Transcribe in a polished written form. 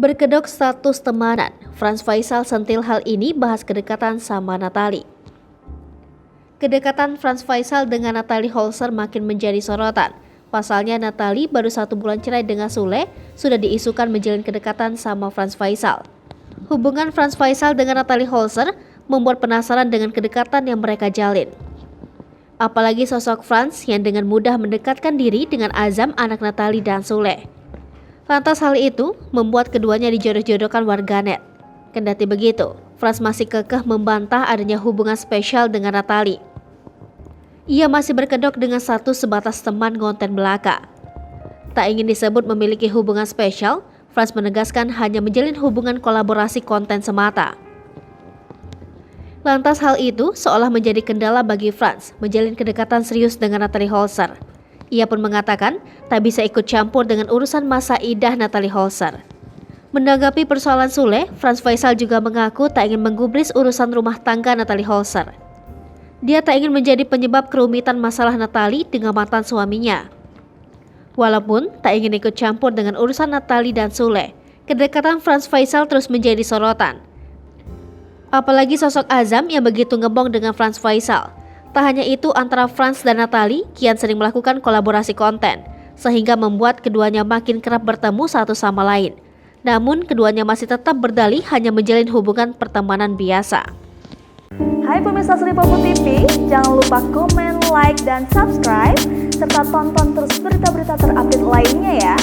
Berkedok status temanan, Frans Faisal sentil hal ini bahas kedekatan sama Natalie. Kedekatan Frans Faisal dengan Natalie Holzer makin menjadi sorotan. Pasalnya Natalie baru 1 bulan cerai dengan Sule, sudah diisukan menjalin kedekatan sama Frans Faisal. Hubungan Frans Faisal dengan Natalie Holzer membuat penasaran dengan kedekatan yang mereka jalin. Apalagi sosok Frans yang dengan mudah mendekatkan diri dengan Azam, anak Natalie dan Sule. Lantas hal itu membuat keduanya dijodoh-jodohkan warganet. Kendati begitu, Frans masih kekeh membantah adanya hubungan spesial dengan Natalie. Ia masih berkedok dengan status sebatas teman ngonten belaka. Tak ingin disebut memiliki hubungan spesial, Frans menegaskan hanya menjalin hubungan kolaborasi konten semata. Lantas hal itu seolah menjadi kendala bagi Frans menjalin kedekatan serius dengan Natalie Holzer. Ia pun mengatakan tak bisa ikut campur dengan urusan masa idah Natalie Holzer. Menanggapi persoalan Sule, Frans Faisal juga mengaku tak ingin menggubris urusan rumah tangga Natalie Holzer. Dia tak ingin menjadi penyebab kerumitan masalah Natalie dengan mantan suaminya. Walaupun tak ingin ikut campur dengan urusan Natalie dan Sule, kedekatan Frans Faisal terus menjadi sorotan. Apalagi sosok Azam yang begitu ngebong dengan Frans Faisal. Tak hanya itu, antara Frans dan Natalie kian sering melakukan kolaborasi konten, sehingga membuat keduanya makin kerap bertemu satu sama lain. Namun, keduanya masih tetap berdalih hanya menjalin hubungan pertemanan biasa. Hai pemirsa Sri Popo TV, jangan lupa komen, like, dan subscribe, serta tonton terus berita-berita terupdate lainnya ya.